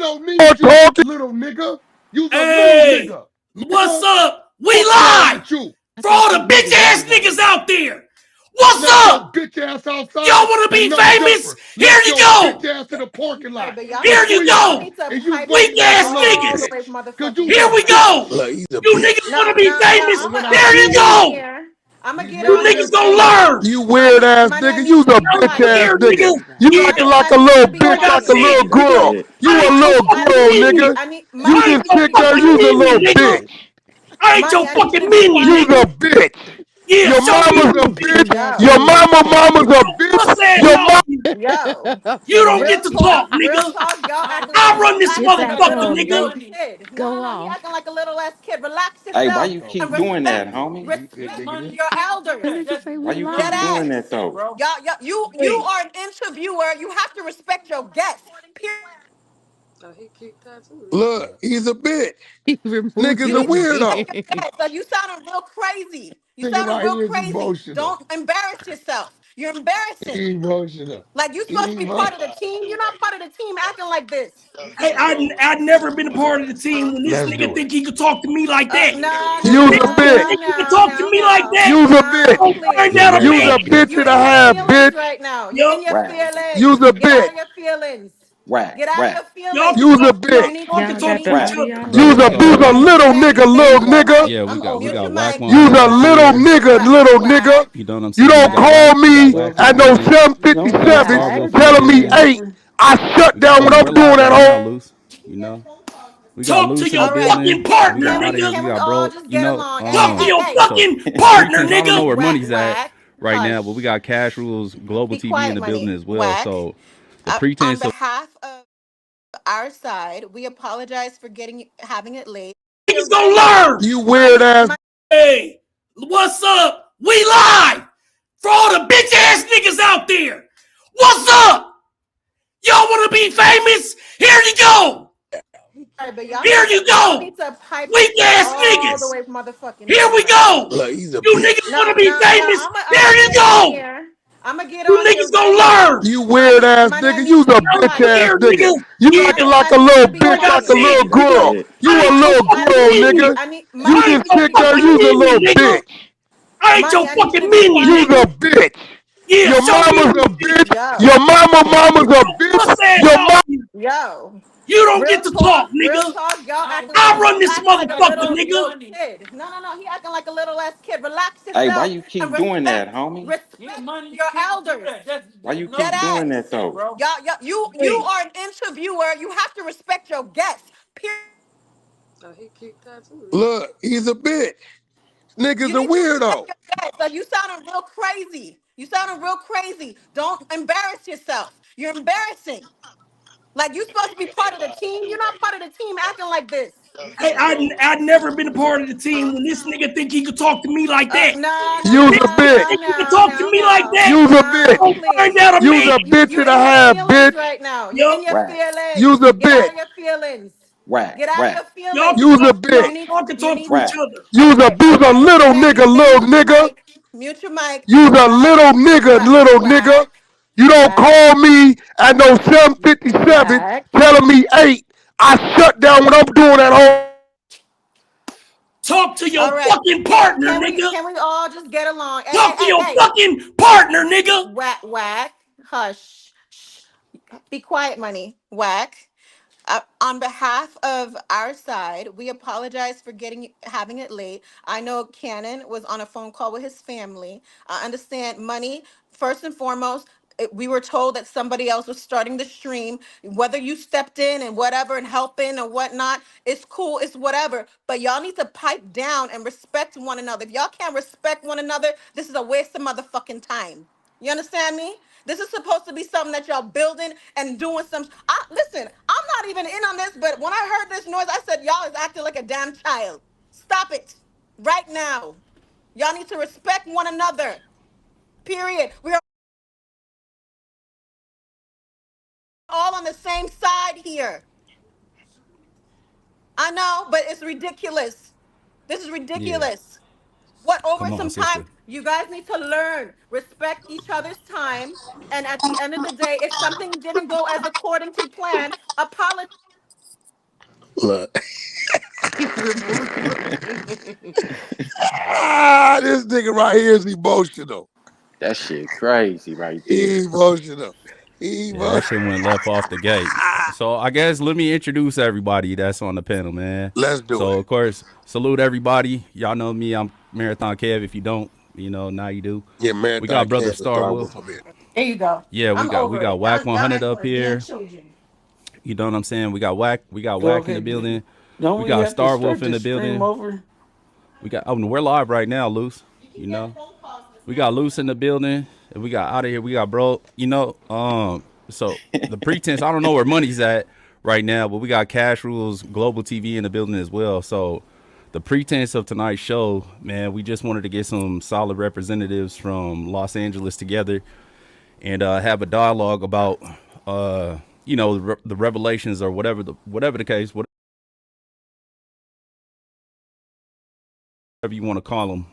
don't need shit, little nigga. You's a little Hey, nigga. what's Nigga, up? We what's wrong live with you? for all the bitch ass niggas out there. What's Left your up? bitch ass Y'all outside want to and be no famous? jumper. Here Left you your bitch go. ass in the parking Hey, lot. but y'all The Here you three of y'all go. y'all. need to And you pipe it Weak bitches is a ass little all the niggas. way bitch. from Cause motherfucking you's Here a we down. bitch. go. Look, he's a You bitch. niggas want to No, be no, no. famous? And when I Here you see you, go. I'm gonna these get You on niggas your niggas is gonna case. famous. learn. You weird ass Money, I nigga. need You's you a to Learn bitch pipe ass here, it. nigga. nigga. You Yeah. acting Money, like I a need you little to be Like bitch, I like a quiet. little said, girl. nigga, You I a ain't your little fucking girl, Money, minion. nigga. I need You I money. ain't just your think that fucking you's a minion, little nigga. bitch. I ain't Money, your I need you fucking to be minion, You's nigga. a quiet. bitch. Yeah, Your show me mama's you a a bitch. bitch. Yo, Your mama's a Puss bitch. ass Your out mama. here. yo. You don't get Real to talk, talk, real nigga. talk. Y'all I run this acting like a motherfucker, little nigga. kid. No. He acting like a little ass kid. Relax Hey, why yourself you Oh, and keep we doing live that, respect, in homie? we good respect diggity. your elders. Why you Dead keep doing ass. that though? Y'all, you Hey, are an interviewer. You have to respect your guests. Period. Look, he's a bitch. He removed Nigga's You a need him to respect weirdo. again. your guests. So you sounding real crazy. You Nigga sounding right real here is crazy. emotional. Don't embarrass yourself. You're embarrassing. Emotional. Like you supposed to be part of the team. You're not part of the team acting like this. I'd never been a part of the team when this Let's nigga do it. think he could talk to me like that. No, When no, You's this a no, nigga bitch. no, think he could no, talk to no, me like no, that, You's a no, bitch. don't find please. out a You's man. a Relax, bitch You and a in your half, relax. feelings bitch. right now. You're Yup. in your Whack, feelings. You's a Get out of bitch. your feelings. whack, Get out of your whack, Y'all feelings. can You's a talk, y'all You bitch. need y'all to can Y'all talk got mute to the each whack. other. audio? You's a your you's a mic. little Can't nigga, hear little you. nigga. Yeah, we Mute got your Wack mic. on You's here a little too. nigga, little nigga. Whack. You know what I'm You saying? We don't got Whack. call Wack. We got me Wack at on no here. Don't fuck Got with 757 Whack. Starbo him. finna telling get me, in. hey, I shut We got down you when know I'm we're doing live that right now, whole. Luce. You know we got Talk to Luce in the your All right. fucking building. We partner, got nigga. Can we we got all bro. just You get know along? Hey, Talk to hey, your hey. so fucking the partner, pretense. I don't know nigga. where Whack, money's at whack. right now, but we Hush. got Cash Rules Global Be TV in quiet, the building money. as well. Whack. So the On pretense of behalf of our side, we apologize for having it late. You're Niggas gonna ready. learn. You weird Money, ass. money. Hey, what's up? We live for all the bitch ass niggas out there. What's up? Y'all want to be famous? Here you go. Sorry, but Here you y'all go. need to pipe it Weak ass all the niggas. way from motherfucking Here we down. go. Look, he's a You bitch. niggas want No, to be no, no. famous? I'ma Here you get on go. here. I'ma get You on here niggas gonna ready. learn. You weird Money, ass money. I nigga. need You's you to a be Learn bitch quiet. ass here, nigga. nigga. You acting Yeah. Money, like I a need you little to be bitch, Like I like a quiet. said, little That's nigga, girl. it. You I a ain't your little I fucking girl, need minion. nigga. I need You money. I I ain't just need you your to think be that fucking you's a quiet. little minion, nigga. bitch. I ain't Money, your I need you fucking to be minion, You's quiet. a nigga. bitch. Yeah, Your show me mama's you a a bitch. bitch. Your Yo, mama's a Puss bitch. ass Your out mama. here. yo. You don't get to talk, Real nigga. talk. I run Y'all this acting like a motherfucker, little nigga. kid. No. He acting like a little ass kid. Relax Hey, why yourself you and keep doing that, respect, homie? your elders. Why you Dead keep doing that ass. though? You Hey, are an interviewer. You have to respect your guests. Period. Look, he's a bitch. Nigga's You a need to respect weirdo. your guests. So you sounding real crazy. You sounding real crazy. Don't embarrass yourself. You're embarrassing. Like you supposed to be part of the team. You're not part of the team acting like this. I'd never been a part of the team when this nigga think he could talk to me like that. No, no, You's This a no, nigga bitch. no, think he could no, talk to no, me like no, that. You's a bitch. no, Don't find please. out a You's man. a bitch You and a in your half, feelings bitch. right now. You're in Yup. your Whack, feelings. You's a Get out of bitch. your feelings. whack, Get out of whack, your Y'all feelings. can You's talk. a Y'all, bitch. y'all can talk to each whack. other. You's a little nigga, little Mute your nigga. mic. Mute your mic. You's a Whack, little nigga, whack, little nigga. whack, You don't whack, call me at no 757 whack. telling me, hey, I shut down when I'm doing that whole. Talk to your All right. fucking Can partner, can we nigga. can we all just get along? Hey, hey, Talk to hey, your hey. fucking partner, nigga. Whack, whack. Hush. Shh. Be quiet, money. Whack. On behalf of our side, we apologize for having it late. I know Cannon was on a phone call with his family. I understand money. First and foremost, we were told that somebody else was starting the stream. Whether you stepped in and whatever and helping or whatnot, it's cool. It's whatever. But y'all need to pipe down and respect one another. If y'all can't respect one another, this is a waste of motherfucking time. You understand me? This is supposed to be something that y'all building and doing some. Listen, I'm not even in on this, but when I heard this noise, I said, y'all is acting like a damn child. Stop it right now. Y'all need to respect one another. Period. We are all on the same side here. I know, but it's ridiculous. This is yeah, ridiculous. What over come on, some time? sister. You guys need to learn, respect each other's time. And at the end of the day, if something didn't go as according to plan, apologize. Look. This nigga right here is emotional. That shit crazy right there. He emotional. Yeah, that shit went left off the gate. So I guess let me introduce everybody that's on the panel, man. Let's do So it. of course, salute everybody. Y'all know me. I'm Marathon Kev. If you don't, now you do. Yeah, We got Marathon brother Kansas Star start Wolf. with him here. There you go. Yeah, we I'm got we over got it. Wack Y'all 100 acting up like damn here. children. You know what I'm saying? We got Wack in the Okay, building. don't We we got have to Star Wolf start in the the stream building. over? We got we're live right now, Luce. You know, we got Luce in the building, and we got out of here. We got bro. So the pretense. I don't know where money's at right now, but we got Cash Rules Global TV in the building as well. So the pretense of tonight's show, man, we just wanted to get some solid representatives from Los Angeles together and have a dialogue about, the revelations or whatever the case, whatever you want to call them,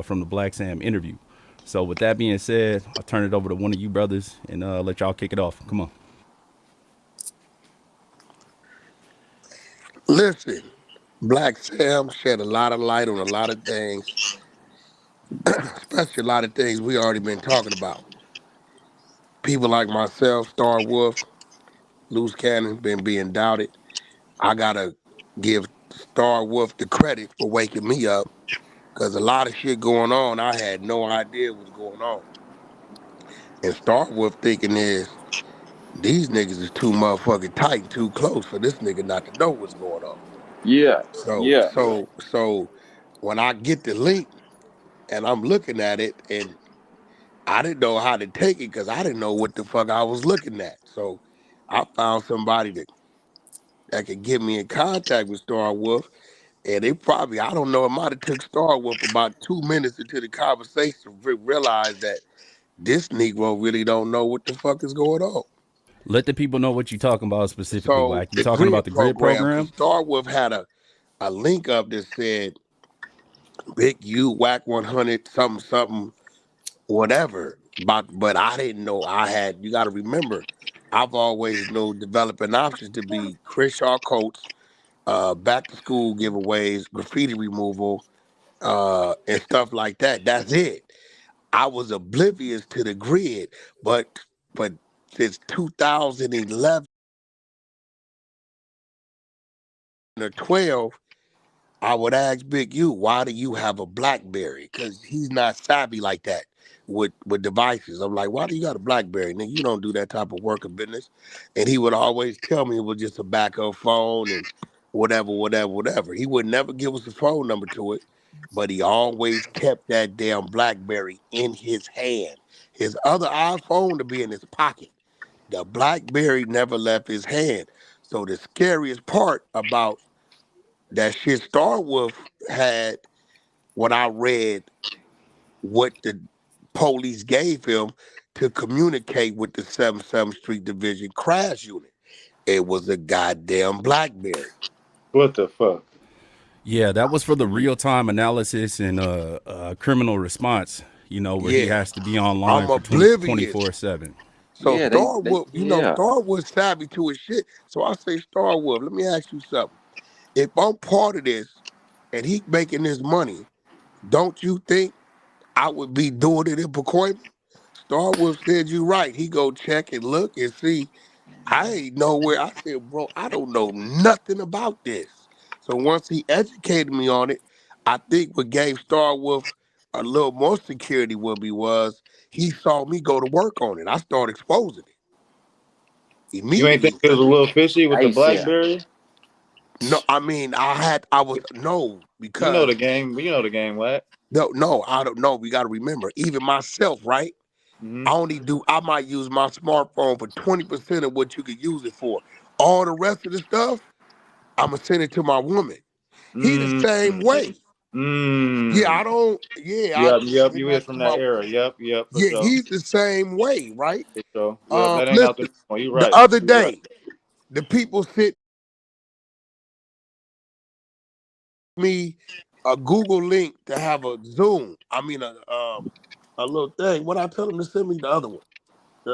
from the Black Sam interview. So with that being said, I'll turn it over to one of you brothers and let y'all kick it off. Come on. Listen, Black Sam shed a lot of light on a lot of things, especially a lot of things we already been talking about. People like myself, Star Wolf, Loose Cannon, been being doubted. I gotta give Star Wolf the credit for waking me up because a lot of shit going on I had no idea was going on. And Star Wolf thinking is these niggas is too motherfucking tight and too close for this nigga not to know what's going on. Yeah, So yeah, so so when I get the link and I'm looking at it and I didn't know how to take it because I didn't know what the fuck I was looking at. So I found somebody that could get me in contact with Star Wolf. And they probably, I don't know, it might have took Star Wolf about 2 minutes into the conversation to realize that this Negro really don't know what the fuck is going on. Let the people know what you're talking about specifically, So Wack. You the talking about grid the grid program, because program? Star Wolf had a link up that said Big U Whack 100 something something whatever. But I didn't know I had. You got to remember, I've always known developing options to be Crenshaw coats, back to school giveaways, graffiti removal, and stuff like that. That's it. I was oblivious to the grid, but since 2011 or 12, I would ask Big U, why do you have a BlackBerry? Because he's not savvy like that with devices. I'm like, why do you got a BlackBerry? Nigga, you don't do that type of work or business. And he would always tell me it was just a backup phone and whatever. He would never give us a phone number to it, but he always kept that damn BlackBerry in his hand. His other iPhone to be in his pocket. The BlackBerry never left his hand. So the scariest part about that shit Star Wolf had when I read what the police gave him to communicate with the 77th Street Division crash unit. It was a goddamn BlackBerry. what the fuck? Yeah, that was for the real time analysis and criminal response. Where he Yeah, has to be online I'm for oblivious. 24/7. So Yeah, they, Star they, Wolf, yeah. Star Wolf savvy to his shit. So I say, Star Wolf, let me ask you something. If I'm part of this and he making this money, don't you think I would be doing it in Pacoima? Star Wolf said you right. He go check and look and see. I ain't nowhere. I said, bro, I don't know nothing about this. So once he educated me on it, I think what gave Star Wolf a little more security with me was he saw me go to work on it. I started exposing it You ain't think immediately. it was a little fishy with the Hey, Sam. BlackBerry? No, I mean, I was, no, You know because, the game. You know the game, what? no, I don't know. We got to remember, even myself, right? Mm-hmm. I might use my smartphone for 20% of what you could use it for. All the rest of the stuff, I'ma send it to my woman. He the Mm. same way. Yeah, Mm. I don't, yeah, I Yep. just Yep. send You is that to from that my, era. Yep. Yep. For yeah, sure. he's the same way, right? For sure. Yep. That ain't out Listen, the normal. You the right. other You right. day, the people sent me a Google link to have a Zoom. I mean, a little thing. What I tell them to send me the other one.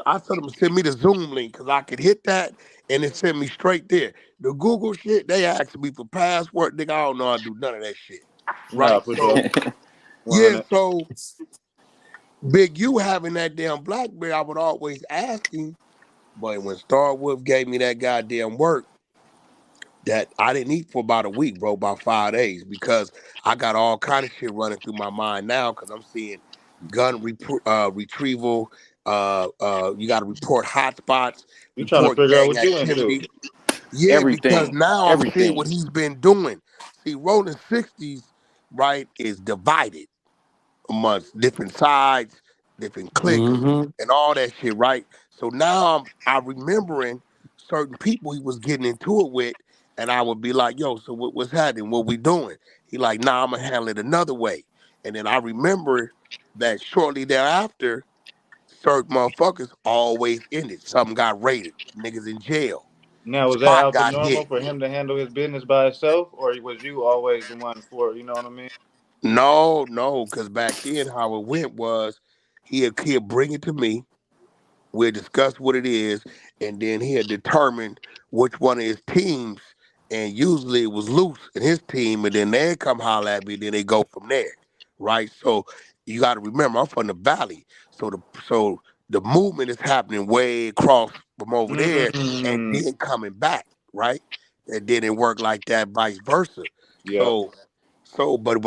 I told them to send me the Zoom link because I could hit that and it sent me straight there. The Google shit, they asked me for password. Nigga, I don't know how to do none of that shit. Nah, Right? for So, sure. yeah, 100. so Big U having that damn Blackberry, I would always ask him. But when Star Wolf gave me that goddamn work, that I didn't eat for about a week, bro, about 5 days, because I got all kind of shit running through my mind now because I'm seeing retrieval. You got to report hotspots, You trying to report figure out gang what you into? activity. Yeah, because Everything. now I'm seeing Everything. what he's been doing. See, Rolling 60s, right, is divided amongst different sides, different cliques, Mm-hmm. and all that shit, right? So now I'm remembering certain people he was getting into it with, and I would be like, "Yo, so what's happening? What we doing?" He like, "Nah, I'm gonna handle it another way." And then I remember that shortly thereafter, certain motherfuckers always ended. Some got raided, niggas in jail, Now, was that spot out the got normal hit. for him to handle his business by himself, or was you always the one for? You know what I mean? No, no, because back then how it went was he'd bring it to me. We'll discuss what it is, and then he'll determine which one of his teams. And usually it was Luce and his team, and then they come holler at me, then they go from there. Right? So you gotta remember I'm from the valley. So the movement is happening way across from over there and Mm, then coming back, right? It didn't work like that, vice versa. yeah. But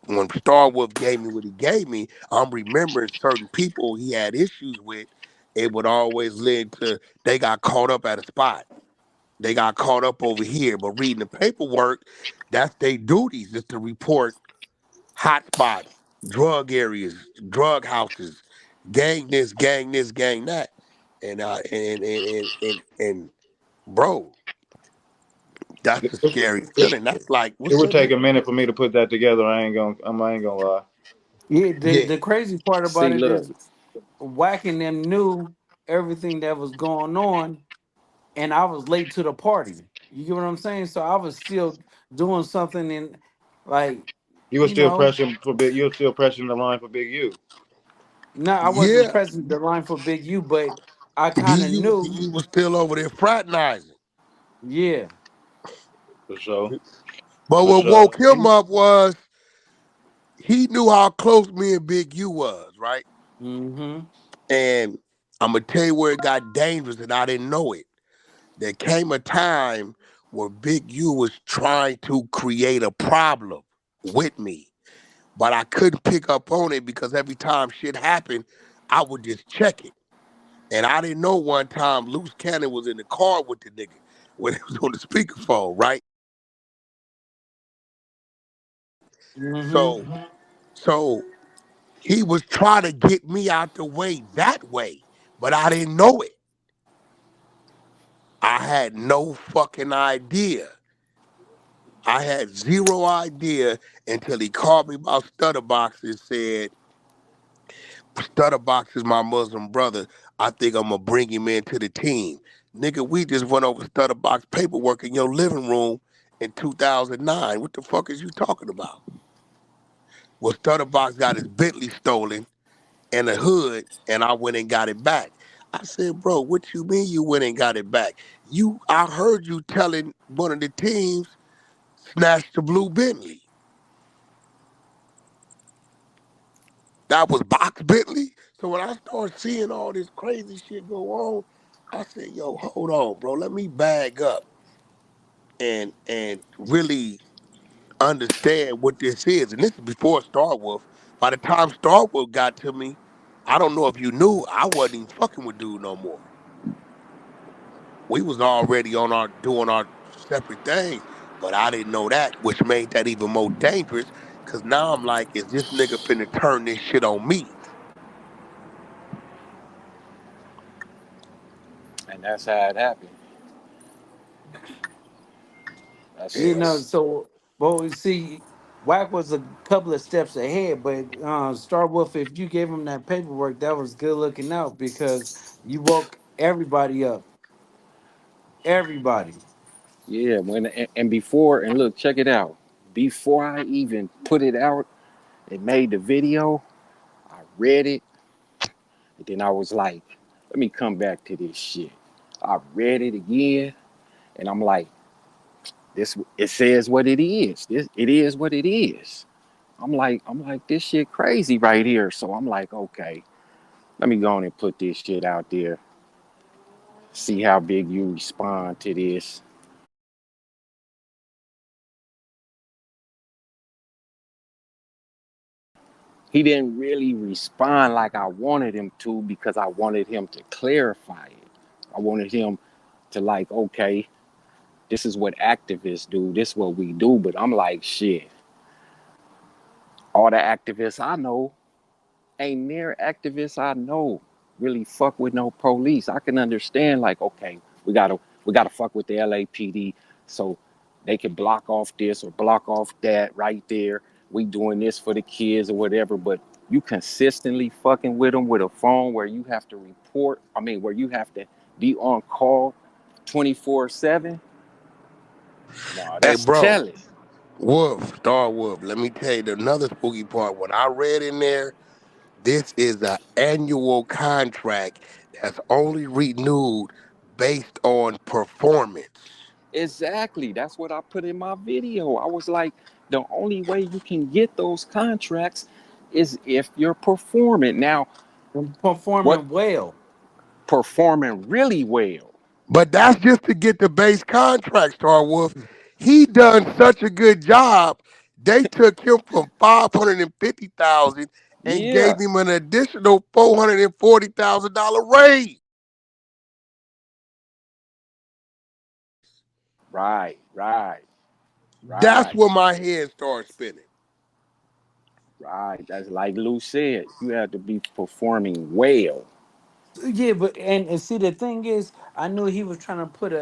when Star Wolf gave me what he gave me, I'm remembering certain people he had issues with. It would always lead to they got caught up at a spot. They got caught up over here. But reading the paperwork, that's their duties is to report hot spots, drug areas, drug houses, gang this, gang that. And bro, that's a scary It, feeling. That's like, it what's would that take nigga? a minute for me to put that together. I ain't gonna lie. Yeah, Yeah. the crazy part about See, it look, is whacking them knew everything that was going on, and I was late to the party. You get what I'm saying? So I was still doing something in, like, You were you still know, pressing for big. You were still pressing the line for Big U. no, I wasn't Yeah. pressing the line for Big U, but I kind He of you was knew, he was still over there fraternizing. yeah. For sure. But For what sure. woke him up was he knew how close me and Big U was, right? Mm-hmm. And I'm gonna tell you where it got dangerous and I didn't know it. There came a time where Big U was trying to create a problem with me, but I couldn't pick up on it because every time shit happened, I would just check it. And I didn't know one time Loose Cannon was in the car with the nigga when it was on the speakerphone, right? Mm-hmm. So so he was trying to get me out the way that way, but I didn't know it. I had no fucking idea. I had zero idea until he called me about Stutterbox and said, Stutterbox is my Muslim brother. I think I'm gonna bring him into the team. Nigga, we just went over Stutterbox paperwork in your living room in 2009. What the fuck is you talking about? Well, Stutterbox got his Bentley stolen and a hood, and I went and got it back. I said, bro, what you mean you went and got it back? I heard you telling one of the teams, snatch the blue Bentley. That was Box Bentley. So when I started seeing all this crazy shit go on, I said, yo, hold on, bro. Let me bag up and really understand what this is. And this is before Star Wolf. By the time Star Wolf got to me, I don't know if you knew, I wasn't even fucking with dude no more. We was already on our doing our separate things, but I didn't know that, which made that even more dangerous. Cause now I'm like, is this nigga finna turn this shit on me? and that's how it happened. You And know, That's so, well, you see, Wack was a couple of steps ahead, but Star Wolf, if you gave him that paperwork, that was good looking out because you woke everybody up. Everybody. yeah. And before and look, check it out. Before I even put it out and made the video, I read it And then I was like, let me come back to this shit. I read it again, and I'm like, this it says what it is. It is what it is. I'm like, this shit crazy right here. So I'm like, okay, let me go on and put this shit out there. See how big you respond to this. He didn't really respond like I wanted him to because I wanted him to clarify it. I wanted him to like, okay, this is what activists do. This is what we do. But I'm like, shit. All the activists I know ain't near activists I know really fuck with no police. I can understand like, okay, we gotta fuck with the LAPD so they can block off this or block off that right there. We doing this for the kids or whatever, but you consistently fucking with them with a phone where you have to report, where you have to be on call 24/7. No, Hey, that's bro, telling. Wolf, Star Wolf. Let me tell you another spooky part. What I read in there, this is an annual contract that's only renewed based on performance. Exactly. That's what I put in my video. I was like, the only way you can get those contracts is if you're performing. Now, I'm what performing well. performing really well? But that's just to get the base contract, Star Wolf. He done such a good job. They took him from 550,000 and Yeah. gave him an additional $440,000 raise. Right, right, That's right, when my head started spinning. right. That's like Lou said. You have to be performing well. Yeah, but and see the thing is, I knew he was trying to put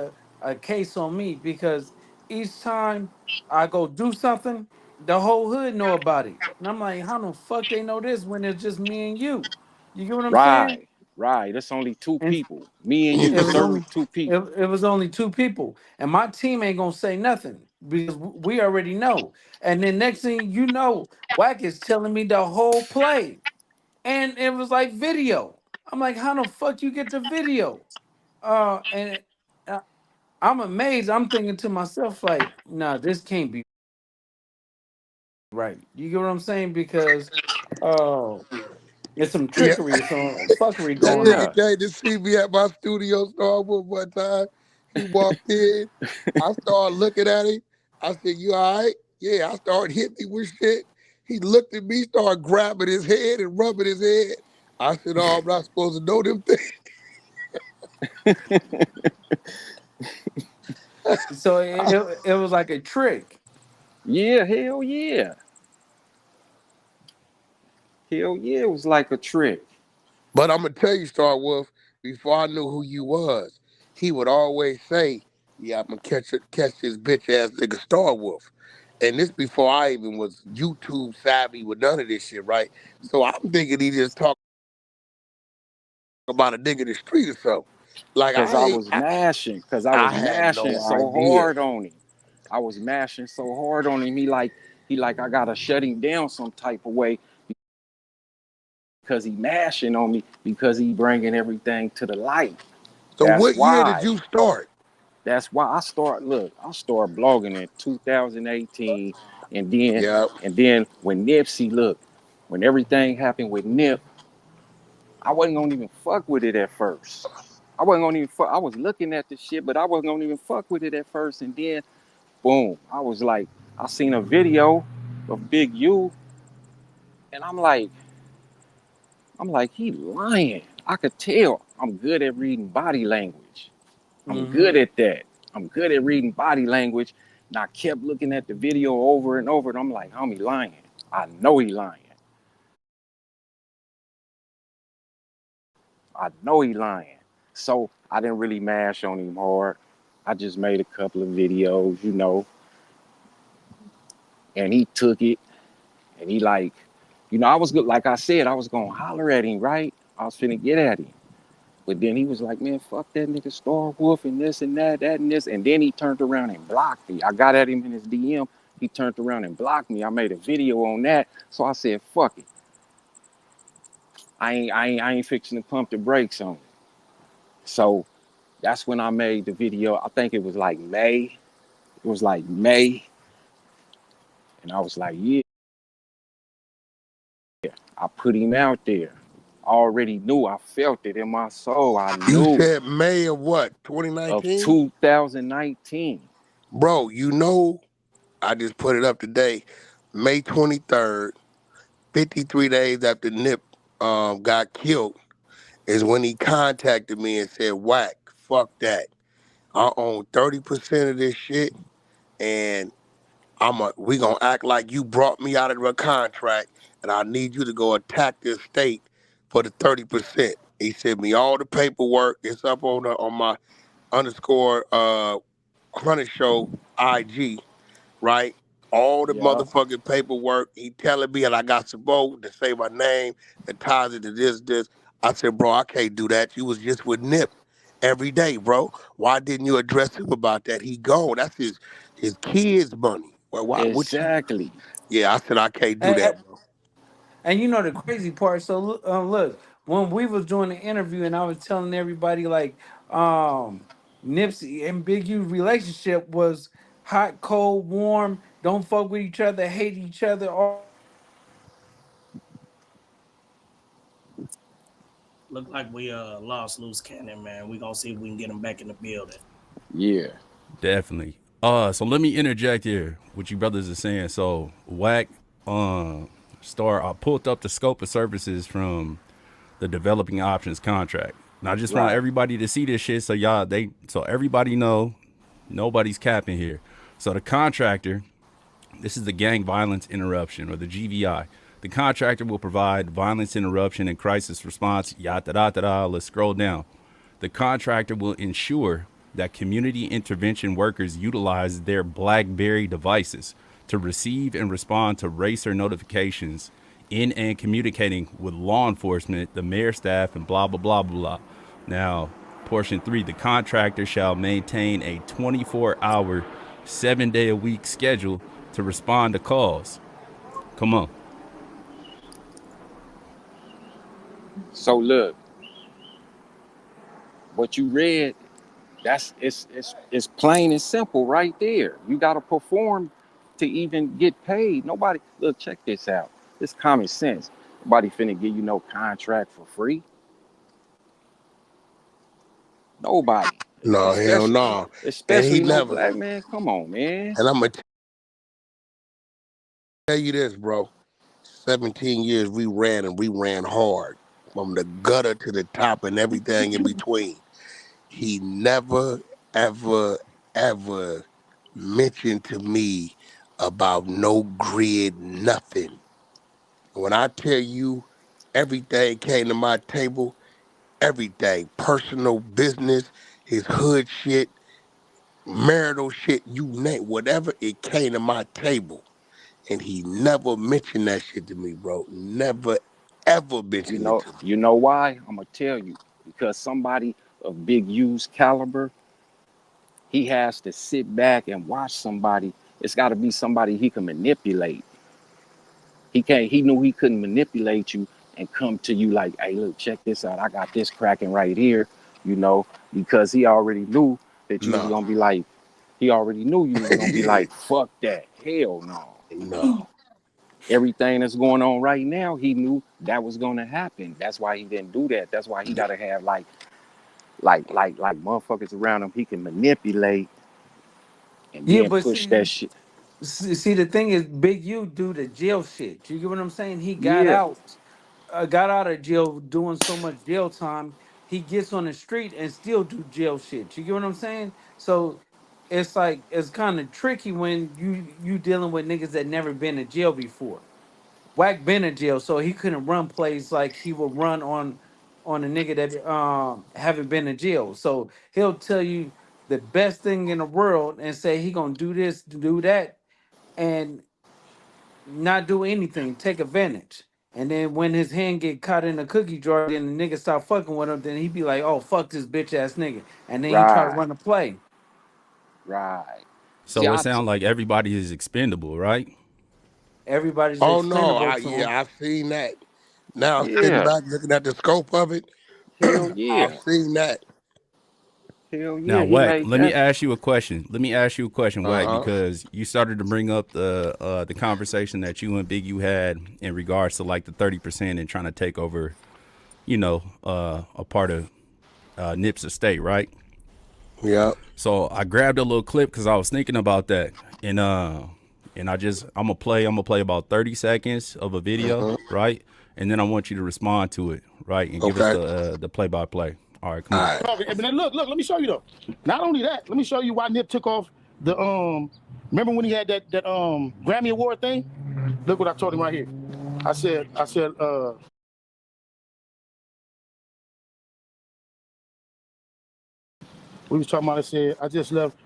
a case on me because each time I go do something, the whole hood know about it, and I'm like, how the fuck they know this when it's just me and you? You get what I'm saying? Right, right. It's only two And people. Me and You you, it was know, sir. only Two it, people. it was only two people, and my team ain't gonna say nothing because we already know. And then next thing you know, Wack is telling me the whole play, and it was like video. I'm like, how the fuck you get the video? And uh, I'm amazed. I'm thinking to myself, like, nah, this can't be right. You get what I'm saying? Because uh, there's some yeah. trickery, some fuckery That going Yeah. nigga on. came to see me at my studio, Star Wolf, one time. He walked in. I started looking at him. I said, "You all right?" Yeah, I started hitting him with shit. He looked at me, started grabbing his head and rubbing his head. I said, "Oh, I'm not supposed to know them things." So it was like a trick. Yeah. Hell yeah. Hell yeah. It was like a trick. But I'm gonna tell you, Star Wolf, before I knew who you was, he would always say, "Yeah, I'm gonna catch this bitch ass nigga Star Wolf." And this before I even was YouTube savvy with none of this shit, right? So I'm thinking he just talking about a nigga in the street or something. Like Cause I I ain't, was mashing. Cause I I was had mashing no so idea. hard on him. I was mashing so hard on him. He like I gotta shut him down some type of way because he mashing on me because he bringing everything to the light. So That's what year did why. you start? That's why I started blogging in 2018, and then Yeah. when Nipsey when everything happened with Nip, I wasn't gonna even fuck with it at first. I wasn't gonna even fuck. I was looking at the shit, but I wasn't gonna even fuck with it at first. And then, boom, I was like, I seen a video of Big U, and I'm like, he lying. I could tell. I'm good at reading body language. I'm Hmm. good at that. I'm good at reading body language. And I kept looking at the video over and over, and I'm like, homie, lying. I know he lying. I know he lying. So I didn't really mash on him hard. I just made a couple of videos, and he took it and he like, I was good. Like I said, I was gonna holler at him, right? I was finna get at him. But then he was like, man, fuck that nigga Star Wolf and this and that and this. And then he turned around and blocked me. I got at him in his DM. He turned around and blocked me. I made a video on that. So I said, fuck it. I ain't fixing to pump the brakes on it. So that's when I made the video. I think it was like May. It was like May, and I was like, yeah, I put him out there. I already knew. I felt it in my soul. I You knew said May of what, of 2019? 2019. Bro, you know, I just put it up today. May 23rd, 53 days after Nip got killed, is when he contacted me and said, Wack, fuck that. I own 30% of this shit, and we gonna act like you brought me out of a contract, and I need you to go attack this state for the 30%. He sent me all the paperwork. It's up on my underscore Hunter Show IG, right? All the Yeah, motherfucking paperwork. He telling me, and I got some more to say my name that ties it to this. I said, bro, I can't do that. You was just with Nip every day, bro. Why didn't you address him about that? He gone. That's his kids' money. Well, why? What you? exactly. Yeah, I said I can't do And, that, bro. and you know the crazy part. So look, when we was doing the interview, and I was telling everybody like, Nipsey and Big U relationship was hot, cold, warm. Don't fuck with each other, hate each other. Look like we lost loose cannon, man. We gonna see if we can get him back in the building. Yeah. Definitely. So let me interject here. What you brothers are saying. So Wack, star. I pulled up the scope of services from the developing options contract. And I just want Right. everybody to see this shit so so everybody know nobody's capping here. So the contractor, this is the gang violence interruption or the GVI. The contractor will provide violence interruption and crisis response. Yada da da da. Let's scroll down. The contractor will ensure that community intervention workers utilize their BlackBerry devices to receive and respond to racer notifications in and communicating with law enforcement, the mayor staff, and blah, blah, blah, blah. Now, portion 3, the contractor shall maintain a 24-hour, 7-day-a-week schedule to respond to calls. Come on. So look, what you read, it's plain and simple right there. You gotta perform to even get paid. Nobody look, check this out. It's common sense. Nobody finna give you no contract for free. Nobody. No, hell Especially no. And he especially no never. black man. Come on, man. And I'm gonna tell you this, bro. 17 years we ran hard from the gutter to the top and everything in between. He never, ever, ever mentioned to me about no grid, nothing. When I tell you everything came to my table, everything, personal business, his hood shit, marital shit, you name whatever, it came to my table. And he never mentioned that shit to me, bro. Never, ever mentioned it to me. You know why? I'm gonna tell you. Because somebody of big U's caliber, he has to sit back and watch somebody. It's gotta be somebody he can manipulate. He knew he couldn't manipulate you and come to you like, hey, look, check this out. I got this cracking right here, you know, because he already knew that you was No. gonna be like, he already knew you was gonna be like, fuck that. Hell no. No. Everything that's going on right now, he knew that was gonna happen. That's why he didn't do that. That's why he gotta have like motherfuckers around him he can manipulate and Yeah, then but push that shit. see, the thing is, Big U do the jail shit. You get what I'm saying? He Yeah, got out of jail doing so much jail time. He gets on the street and still do jail shit. You get what I'm saying? So it's like it's kind of tricky when you dealing with niggas that never been to jail before. Wack been in jail, so he couldn't run plays like he would run on a nigga that haven't been in jail. So he'll tell you the best thing in the world and say he gonna do this, do that, and not do anything, take advantage. And then when his hand get caught in the cookie jar, then the nigga start fucking with him, then he be like, "Oh fuck this bitch ass nigga," and then he try to right, run a play. right. See, So it sounds like everybody is expendable, right? Everybody's Oh no, expendable to him. I've seen that. Now sitting Yeah. back looking at the scope of it, Hell I've yeah. seen that. Hell yeah. Now, He Wack, made let me that. ask you a question. Wack, Uh huh. because you started to bring up the conversation that you and Big U had in regards to like the 30% and trying to take over, a part of Nip's estate, right? Yeah. So I grabbed a little clip because I was thinking about that, and I'm gonna play about 30 seconds of a video, Uh-huh. right? And then I want you to respond to it, right, and give us Okay. the play by play. All right, come All on. right. But then look, let me show you though. Not only that, let me show you why Nip took off the remember when he had that Grammy Award thing? Look what I told him right here. I said, we was talking about, I said, I just left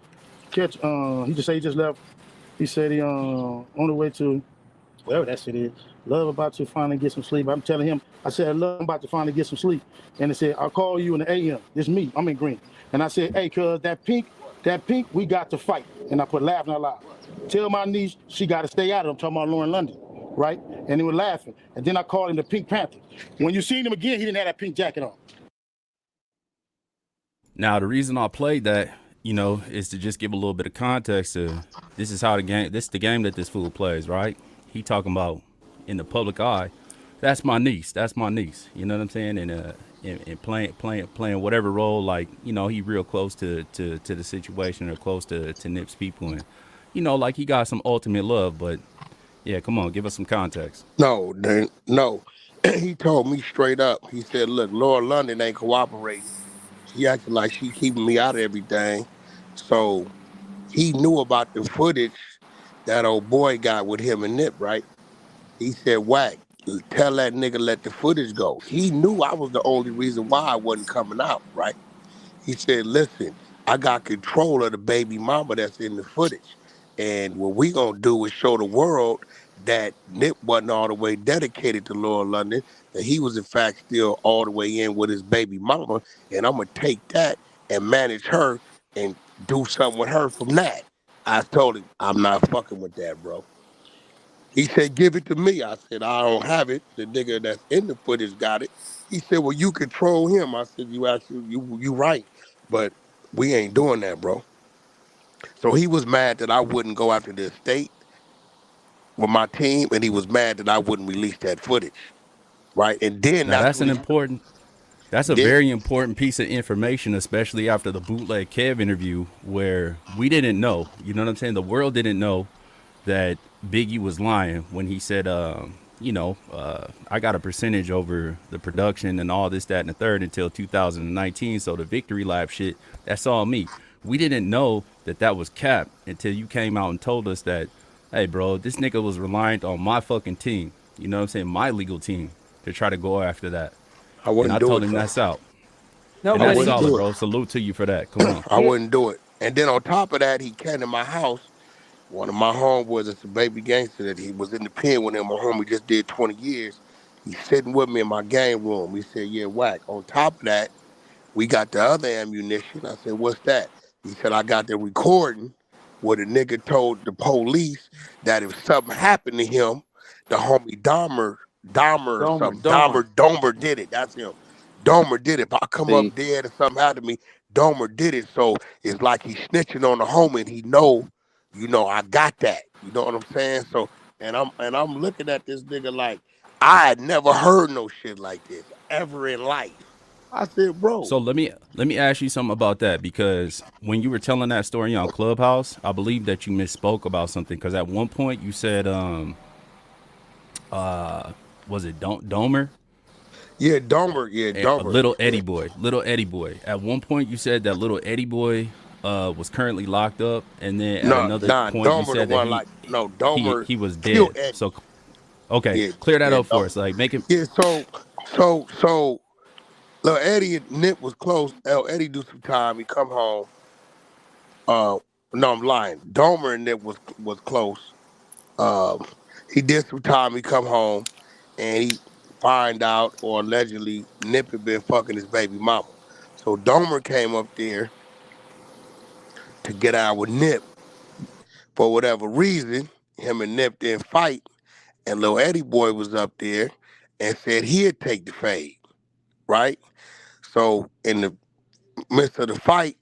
catch he just said he just left. He said he on the way to wherever that shit is. Love about to finally get some sleep. I'm telling him, I said, love, I'm about to finally get some sleep. And he said, I'll call you in the AM. This me, I'm in green. And I said, hey, cuz that pink, we got to fight. And I put laughing out loud. Tell my niece she got to stay out of it. I'm talking about Lauren London, right? And he was laughing. And then I called him the Pink Panther. When you seen him again, he didn't have that pink jacket on. Now, the reason I played that, is to just give a little bit of context to this is how the game, this is the game that this fool plays, right? He talking about in the public eye, that's my niece, You know what I'm saying? And playing whatever role, like, he real close to the situation or close to Nip's people. And, like he got some ultimate love, but yeah, come on, give us some context. No. He told me straight up. He said, "Look, Laura London ain't cooperating. She acting like she keeping me out of everything." So he knew about the footage that old boy got with him and Nip, right? He said, "Wack, tell that nigga let the footage go." He knew I was the only reason why I wasn't coming out, right? He said, "Listen, I got control of the baby mama that's in the footage. And what we gonna do is show the world that Nip wasn't all the way dedicated to Laura London, that he was in fact still all the way in with his baby mama, and I'm gonna take that and manage her and do something with her from that." I told him, "I'm not fucking with that, bro." He said, "Give it to me." I said, "I don't have it. The nigga that's in the footage got it." He said, "Well, you control him." I said, "You actually, you right, but we ain't doing that, bro." So he was mad that I wouldn't go after the estate with my team, and he was mad that I wouldn't release that footage, right? And then Now, that's what he that's a did. very important piece of information, especially after the bootleg Kev interview, where we didn't know. You know what I'm saying? The world didn't know that Biggie was lying when he said, I got a percentage over the production and all this, that, and the third until 2019. So the victory lap shit, that's all me. We didn't know that that was cap until you came out and told us that, hey, bro, this nigga was reliant on my fucking team. You know what I'm saying? My legal team to try to go after that. I And I wouldn't do told it, him though. that's out. No, And I but that's wouldn't solid, do bro. it. Salute to you for that. Come on. I wouldn't do it. And then on top of that, he came to my house. One of my homeboys, it's a baby gangster that he was in the pen with him. My homie just did 20 years. He's sitting with me in my game room. He said, "Yeah, Wack. On top of that, we got the other ammunition." I said, "What's that?" He said, "I got the recording where the nigga told the police that if something happened to him, the homie Dahmer or something, Domer. Domer did it. That's him. Domer did it. If I come See, up dead or something happened to me, Domer did it." So it's like he's snitching on the homie and he know, I got that. You know what I'm saying? So and I'm looking at this nigga like I had never heard no shit like this ever in life. I said, "Bro, So let me ask you something about that, because when you were telling that story on Clubhouse, I believe that you misspoke about something, because at one point you said was it Domer? yeah, Domer, yeah, Domer, yeah. Little Eddie Boy. At one point you said that little Eddie Boy was currently locked up, and then at No, another nah, point you Domer the said that one he like no he Domer he was killed dead. Eddie. So okay, Yeah, clear that yeah, up for Domer. us. Like make it. Yeah, so little Eddie and Nip was close. Eddie do some time. He come home. Uh, no, I'm lying. Domer and Nip was close. Um, he did some time. He come home, and he find out or allegedly Nip had been fucking his baby mama. So Domer came up there to get out with Nip for whatever reason. Him and Nip didn't fight, and little Eddie boy was up there, and said he'd take the fade, right? So in the midst of the fight,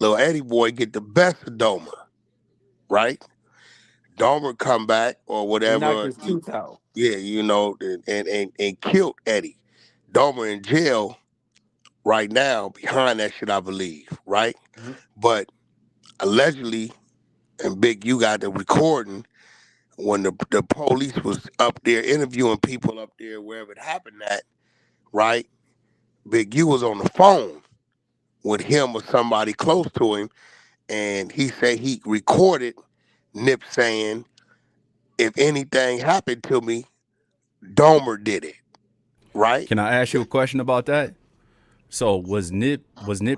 little Eddie boy get the best of Domer, right? Domer come back or He knocked whatever, his tooth out. yeah, you know, and killed Eddie. Domer in jail right now behind that shit, I believe, right? Mhm. But allegedly, and Big, you got the recording when the police was up there interviewing people up there wherever it happened at, right? Big U was on the phone with him or somebody close to him, and he said he recorded Nip saying, "If anything happened to me, Domer did it." Right? Can I ask you a question about that? So was Nip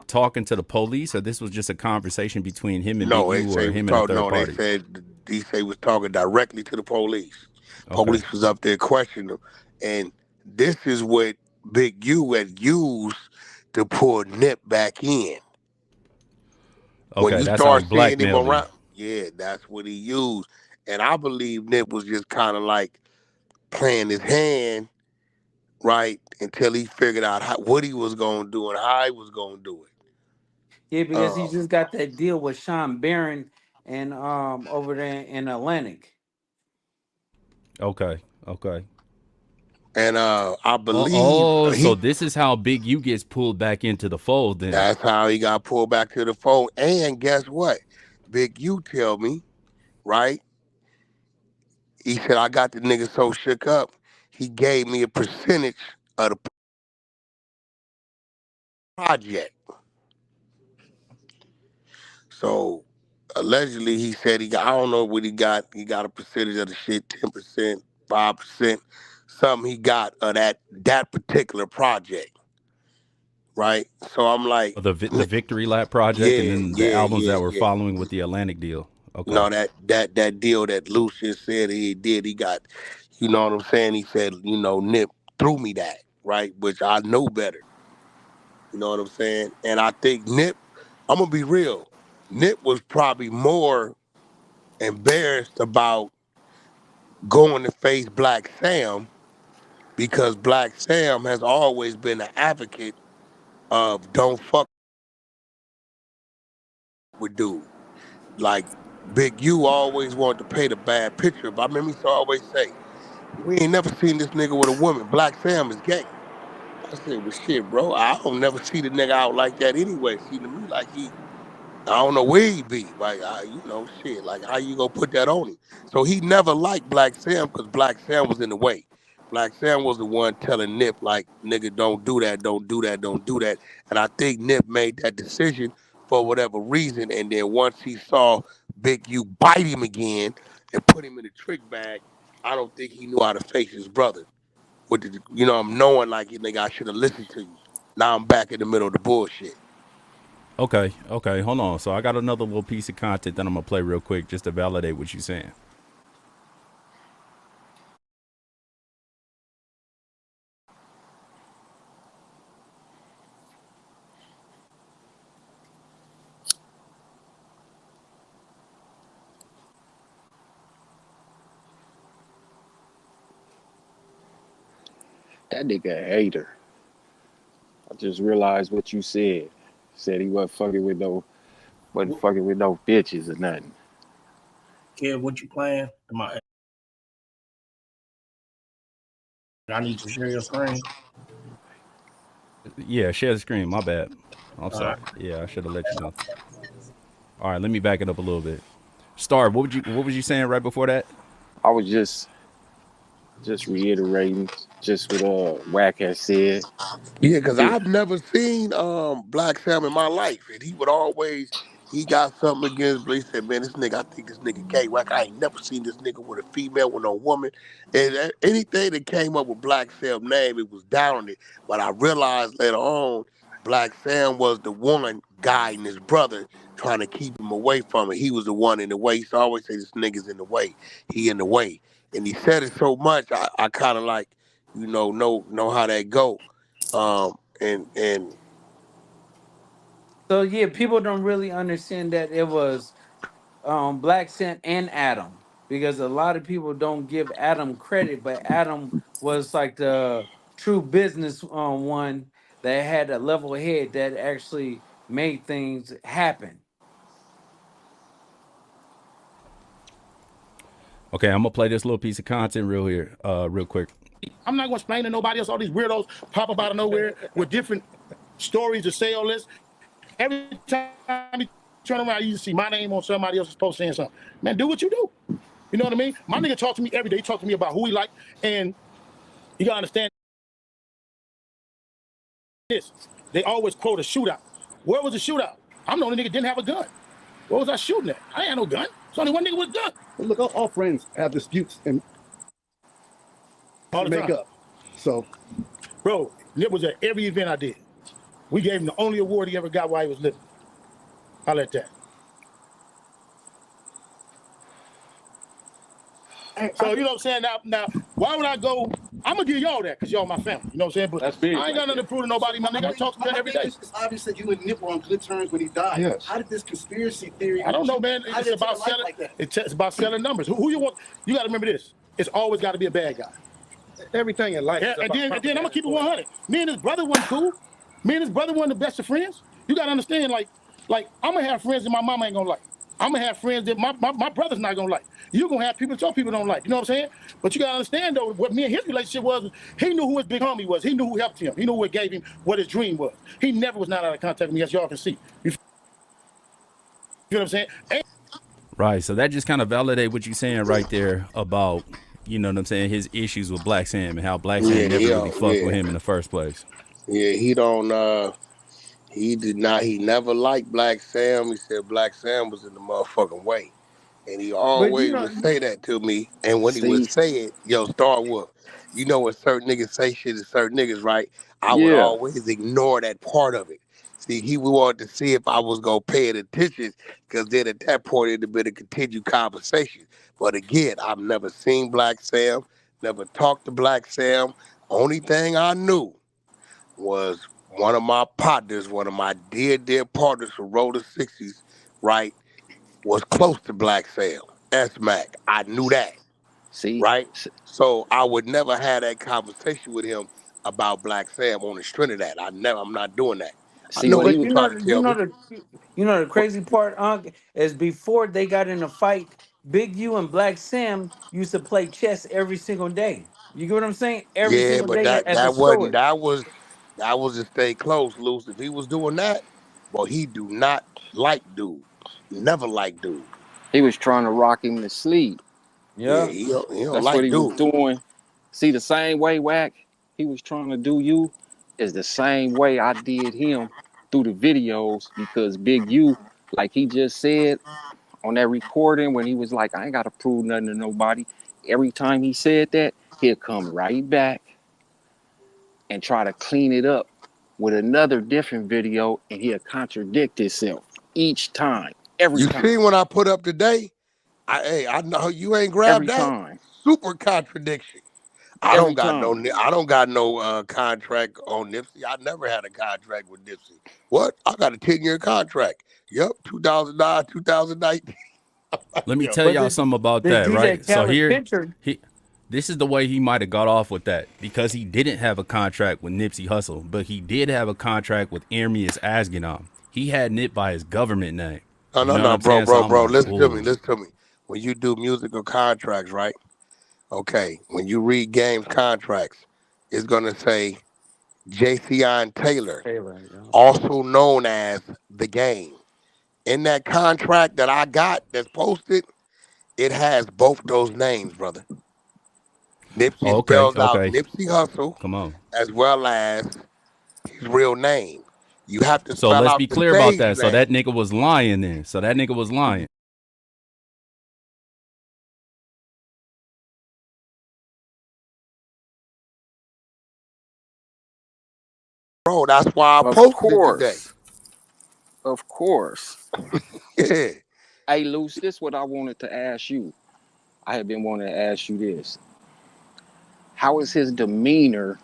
talking to the police, or this was just a conversation between him and Big No, they U, say or he was him and a talking. third No, they party? said he say he was talking directly to the police. Okay. Police was up there questioning him, and this is what Big U had used to pull Nip back in. When Okay, you that's how he start seeing him blackmailed him. around, yeah, that's what he used. And I believe Nip was just kind of like playing his hand, right, until he figured out what he was gonna do and how he was gonna do it. Yeah, because he Uh, just got that deal with Sean Barron and over there in Atlantic. Okay. Okay. and I Oh, believe oh, so he this is how Big U gets pulled back into the fold then. that's how he got pulled back to the phone. And guess what? Big U tell me, right? He said I got the nigga so shook up, he gave me a percentage of the project. So allegedly he said he got, I don't know what he got. He got a percentage of the shit, 10%, 5%, something he got of that particular project. Right? So I'm like, The Victory Lap project, and yeah, then the yeah, albums yeah, that were yeah. following with the Atlantic deal. You Okay. know, that deal that Lucius said he did, he got, you know what I'm saying? He said, you know, Nip threw me that, right? Which I know better. You know what I'm saying? And I think Nip, I'm gonna be real, Nip was probably more embarrassed about going to face Black Sam because Black Sam has always been an advocate of don't fuck with dude. Like Big U always wanted to paint a bad picture, but I remember he used to always say, we ain't never seen this nigga with a woman. Black Sam is gay. I said, well, shit, bro. I don't never see the nigga out like that anyway. Seem to me like I don't know where he be. Like, you know, shit. Like, how you gonna put that on him? So he never liked Black Sam because Black Sam was in the way. Black Sam was the one telling Nip, like, nigga, don't do that, don't do that, don't do that. And I think Nip made that decision for whatever reason. And then once he saw Big U bite him again and put him in the trick bag, I don't think he knew how to face his brother. With the, you know, I'm knowing like, nigga, I should have listened to you. Now I'm back in the middle of the bullshit. Okay. Okay. Hold on. So I got another little piece of content that I'm gonna play real quick just to validate what you're saying. That nigga a hater. I just realized what you said. Said he wasn't fucking with no bitches or nothing. Kid, what you playing? I need to share your screen. Yeah, share the screen. My bad. I'm All right. sorry. Yeah, I should have let you know. All right, let me back it up a little bit. Star, what was you saying right before that? I was just reiterating just what Wack has said. Yeah, because He, I've never seen Black Sam in my life. And he would always, he got something against, but he said, man, this nigga, I think this nigga gay. Like, I ain't never seen this nigga with a female, with no woman. And anything that came up with Black Sam's name, it was down on it. But I realized later on, Black Sam was the one guiding his brother trying to keep him away from it. He was the one in the way. He used to always say, "This nigga's in the way. He in the way." And he said it so much, I kind of like, know how that go. And So yeah, people don't really understand that it was Black Sam and Adam, because a lot of people don't give Adam credit, but Adam was like the true business one that had a level head that actually made things happen. Okay, I'm gonna play this little piece of content real quick. I'm not going to explain to nobody else. All these weirdos pop up out of nowhere with different stories to say all this. Every time you turn around, you see my name on somebody else's post saying something. Man, do what you do. You know what I mean? My nigga talk to me every day. He talk to me about who he like, and you gotta understand this. They always quote a shootout. Where was the shootout? I'm the only nigga didn't have a gun. What was I shooting at? I ain't had no gun. There's only one nigga with a gun. But look, all friends have disputes and All the make time. up. So, Bro, Nip was at every event I did. We gave him the only award he ever got while he was living. I'll let that. So, you know what I'm saying? Now, why would I go? I'm going to give y'all that because y'all my family. You know what I'm saying? But That's big I ain't got nothing to prove to nobody, my nigga. I talk to him every day. It's obvious that you and Nip were on good terms when he died. Yes. How did this conspiracy theory? I don't know, man. How It's did it about take a life selling. like that? It's about selling numbers. Who you want? You got to remember this. It's always got to be a bad guy. Everything in life. Yeah, and then I'm gonna keep it 100. Me and his brother wasn't cool. Me and his brother wasn't the best of friends. You gotta understand, like I'm gonna have friends that my mama ain't gonna like. I'm gonna have friends that my brother's not gonna like. You gonna have people that your people don't like. You know what I'm saying? But you gotta understand though, what me and his relationship was, he knew who his big homie was. He knew who helped him. He knew who gave him what his dream was. He never was not out of contact with me, as y'all can see. You feel what I'm saying? Right. So that just kind of validate what you're saying right there about, you know what I'm saying, his issues with Black Sam and how Black Sam never really fucked with him in the first place. Yeah, he don't. He did not. He never liked Black Sam. He said Black Sam was in the motherfucking way, and he But you always know, would say that to me. And when he would See, say it, yo, Star Wars, you know when certain niggas say shit to certain niggas, right? I would yeah. always ignore that part of it. See, he wanted to see if I was gonna pay it attention, because then at that point it'd have been a continued conversation. But again, I've never seen Black Sam, never talked to Black Sam. Only thing I knew was one of my partners, one of my dear partners from Roller 60s, right, was close to Black Sam, S-Mac. I knew that, See, right? So I would never have that conversation with him about Black Sam on the strength of that. I'm not doing that. I see know when what he but you're was. trying to tell me. the crazy part, is before they got in a fight, Big U and Black Sam used to play chess every single day. You get what I'm saying? Every Yeah, single but day that at the that wasn't store. that was to stay close, Luce. If he was doing that, well, he do not like dude. Never like dude. He was trying to rock him to sleep. Yeah, Yeah. he don't That's what like he was dude. doing. See, the same way, Wack, he was trying to do you is the same way I did him through the videos, because Big U, like he just said on that recording when he was like, I ain't got to prove nothing to nobody. Every time he said that, he'll come right back and try to clean it up with another different video, and he'll contradict himself each time, every You see time, when I put up today? I know you ain't grabbed every that. time, Super contradiction. I don't every got no time. contract on Nipsey. I never had a contract with Nipsey. What? I got a 10-year contract. Yep, 2009, 2019. Let me Yo, tell But y'all something about this that, DJ right? So Khaled here, picture, this is the way he might have got off with that, because he didn't have a contract with Nipsey Hussle, but he did have a contract with Ermias Asganon. He had Nip by his government name. no, You no, know what no, I'm saying? So I'm bro. like, Listen to me. ooh. Listen to me. When you do musical contracts, right? Okay. When you read games contracts, it's gonna say JCI Taylor, Taylor, you know. also known as the Game. In that contract that I got that's posted, it has both those names, brother. Nipsey Oh, spells out okay. Nipsey Hussle Come on. as well as his real name. You have to So spell let's out be the clear about stage that. So name. that nigga was lying then. So that nigga was lying. Bro, that's why I Of posted it today. course. Of course. Yeah. Hey, Luce, this is what I wanted to ask you. I have been wanting to ask you this. How is his demeanor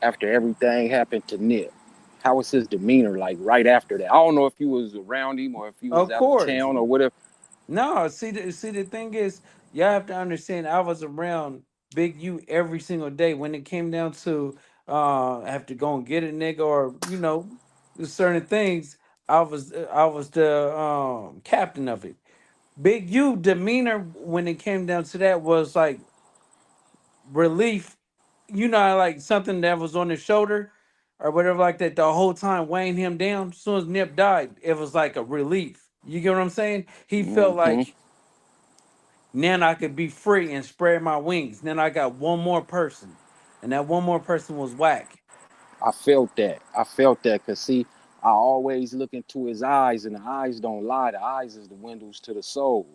after everything happened to Nip? How was his demeanor like right after that? I don't know if you was around him or if you was Of out of course. town or whatever. No, see the thing is, y'all have to understand. I was around Big U every single day when it came down to have to go and get a nigga or certain things. I was the captain of it. Big U demeanor when it came down to that was like relief. Like something that was on his shoulder or whatever like that the whole time weighing him down. As soon as Nip died, it was like a relief. You get what I'm saying? He felt Mm-hmm. like now I could be free and spread my wings. Then I got one more person, and that one more person was Wack. I felt that. I felt that because, see, I always look into his eyes, and the eyes don't lie. The eyes is the windows to the soul.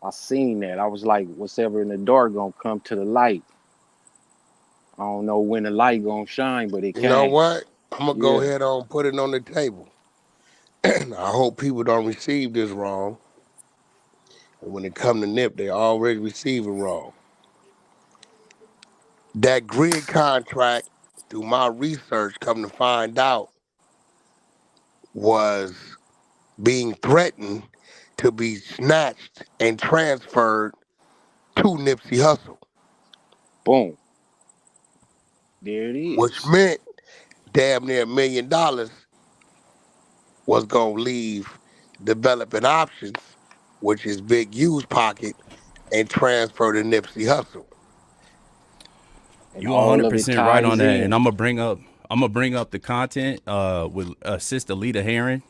I seen that. I was like, whatever in the dark gonna come to the light. I don't know when the light gonna shine, but it You know came. what? I'm gonna go Yeah. ahead on put it on the table. I hope people don't receive this wrong. And when it come to Nip, they already receive it wrong. That grid contract, through my research, come to find out, was being threatened to be snatched and transferred to Nipsey Hussle, Boom. There it which is. meant damn near $1 million was gonna leave developing options, which is Big U's pocket, and transfer to Nipsey Hussle. And You all of it 100% right on ties that, and in. I'm gonna bring up the content with Sister Lita Heron,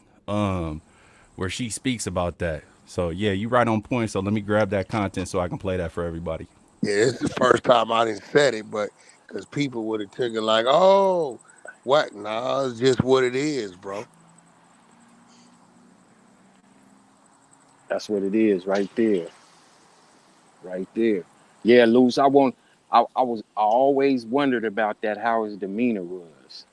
where she speaks about that. So yeah, you right on point. So let me grab that content so I can play that for everybody. Yeah, it's the first time I didn't said it, but because people would have taken like, oh, what? Nah, it's just what it is, bro. That's what it is right there. Right there. Yeah, Luce, I always wondered about that, how his demeanor was.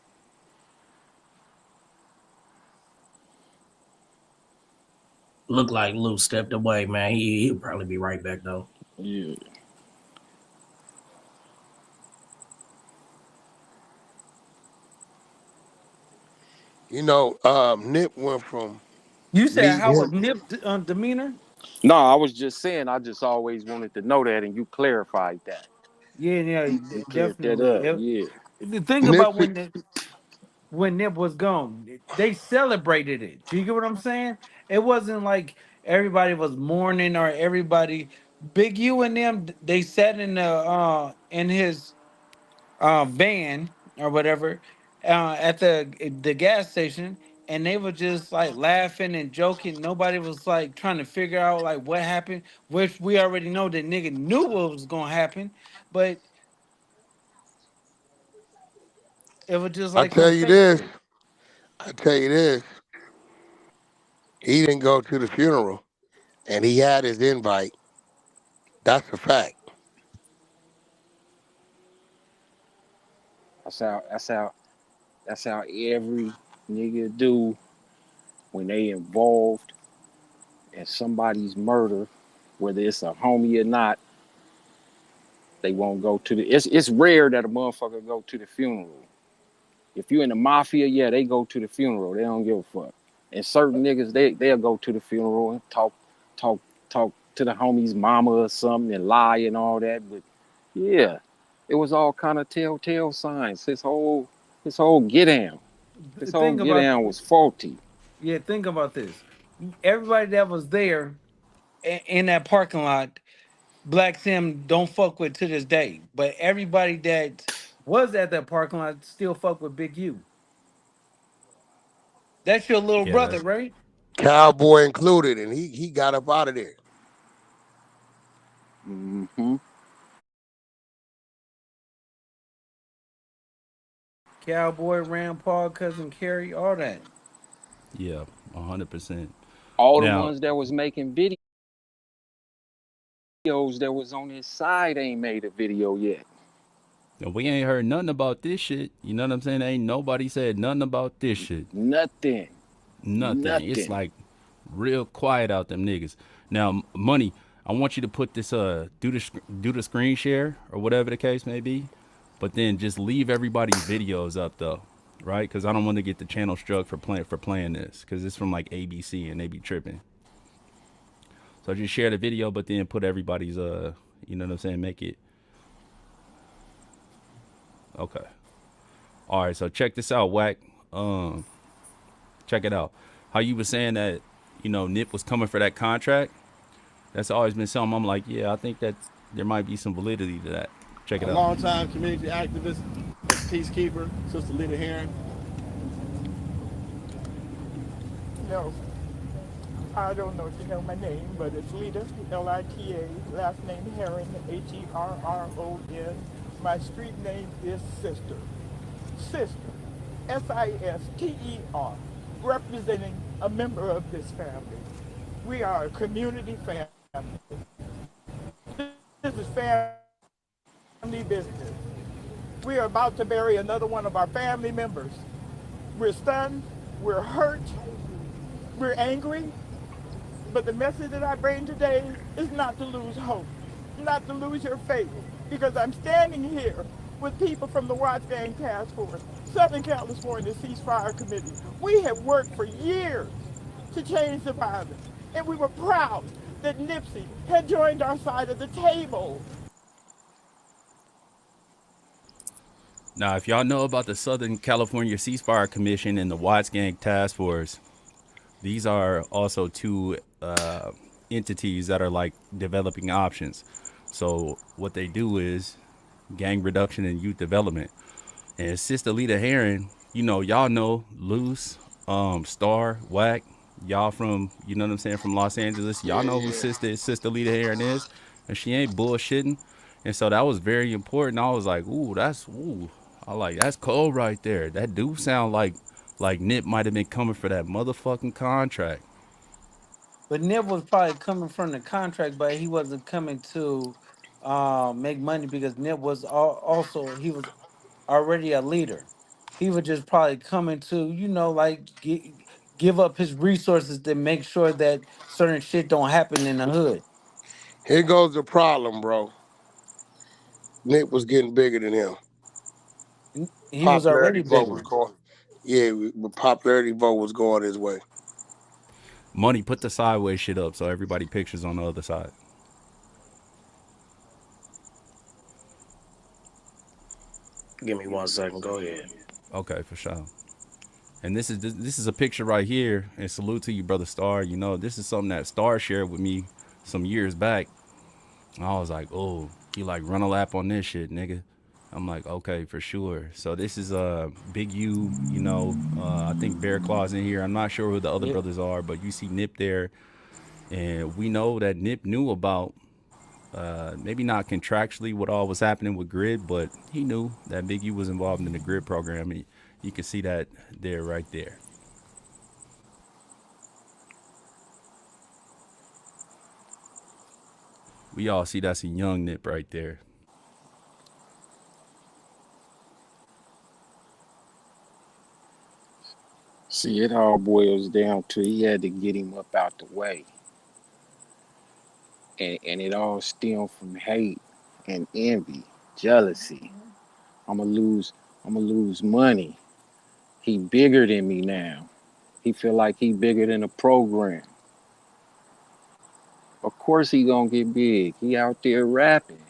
Look like Luke stepped away, man. He'll probably be right back though. Yeah. Nip went from You said meeting how was him. Nip demeanor? No, I was just saying, I just always wanted to know that, and you clarified that. Yeah, yeah, You cleared that definitely. up. Yeah. The thing about Nipsey, when Nip was gone, they celebrated it. You get what I'm saying? It wasn't like everybody was mourning or everybody. Big U and them, they sat in his van or whatever at the gas station, and they were just like laughing and joking. Nobody was like trying to figure out like what happened, which we already know that nigga knew what was gonna happen, but it was just I like tell some you fake this, shit. I tell you this, he didn't go to the funeral and he had his invite. That's a fact. That's how. That's how. That's how every nigga do when they involved in somebody's murder, whether it's a homie or not. They won't go to the. It's rare that a motherfucker go to the funeral. If you in the mafia, yeah, they go to the funeral. They don't give a fuck. And certain niggas, they'll go to the funeral and talk, talk to the homie's mama or something and lie and all that. But yeah, it was all kind of telltale signs. His whole get down, his whole Think get about down was faulty. Yeah, think about this. Everybody that was there in that parking lot, Black Sim don't fuck with to this day. But everybody that was at that parking lot still fuck with Big U. That's your little Yeah, brother, that's right? Cowboy included, and he got up out of there. Mm-hmm. Cowboy, Rand Paul, cousin Carrie, all that. yeah, 100%. All the Now, ones that was making videos that was on his side ain't made a video yet. And we ain't heard nothing about this shit. You know what I'm saying? Ain't nobody said nothing about this shit. Nothing. Nothing. It's Nothing. like real quiet out them niggas. Now, money. I want you to put this do the screen share or whatever the case may be, but then just leave everybody's videos up though, right? Because I don't want to get the channel struck for playing this because it's from like ABC and they be tripping. So just share the video, but then put everybody's you know what I'm saying? Make it okay. All right. So check this out, Wack. Um, check it out. How you was saying that Nip was coming for that contract. That's always been something I'm like, yeah, I think that there might be some validity to that. Check it A out. longtime community activist, a peacekeeper, Sister Lita Heron. No, I don't know if you know my name, but it's Lita, Lita, last name Heron, Herron. My street name is Sister. Sister, Sister, representing a member of this family. We are a community family. This is family business. We are about to bury another one of our family members. We're stunned, we're hurt, we're angry, but the message that I bring today is not to lose hope, not to lose your faith, because I'm standing here with people from the Watch Gang Task Force, Southern California Ceasefire Committee. We have worked for years to change the violence, and we were proud that Nipsey had joined our side of the table. Now, if y'all know about the Southern California Ceasefire Commission and the Watts Gang Task Force, these are also two entities that are like developing options. So what they do is gang reduction and youth development. And Sister Lita Heron, y'all know Luce, Star, Wack, y'all from, you know what I'm saying, from Los Angeles. Y'all know who Sister Lita Heron is, and she ain't bullshitting. And so that was very important. I was like, I like that's cold right there. That do sound like Nip might have been coming for that motherfucking contract. But Nip was probably coming from the contract, but he wasn't coming to make money because Nip was also he was already a leader. He was just probably coming to like give up his resources to make sure that certain shit don't happen in the hood. Here goes the problem, bro. Nick was getting bigger than him. He was Popularity already vote was bigger. going. Yeah, the popularity vote was going his way. Money, put the sideways shit up so everybody pictures on the other side. Give me 1 second. Go ahead. Okay, for sure. And this is a picture right here. And salute to you, brother Star. This is something that Star shared with me some years back. And I was like, oh, he like run a lap on this shit, nigga. I'm like, okay, for sure. So this is Big U. I think Bear Claw's in here. I'm not sure who the other Yeah. brothers are, but you see Nip there, and we know that Nip knew about maybe not contractually what all was happening with Grid, but he knew that Big U was involved in the Grid program. And you can see that there, right there. We all see that's a young Nip right there. See, it all boils down to he had to get him up out the way. And it all stemmed from hate and envy, jealousy. I'ma lose, I'ma lose money. He bigger than me now. He feel like he bigger than the program. Of course he gonna get big. He out there rapping.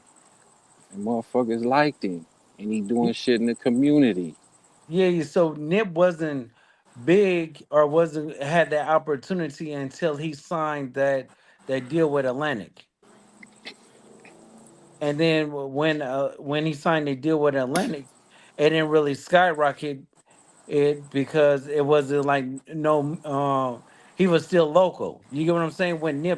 And motherfuckers liked him. And he doing shit in the community. Yeah, so Nip wasn't big or wasn't had that opportunity until he signed that deal with Atlantic. And then when he signed the deal with Atlantic, it didn't really skyrocket it because it wasn't like no he was still local. You get what I'm saying? When Nip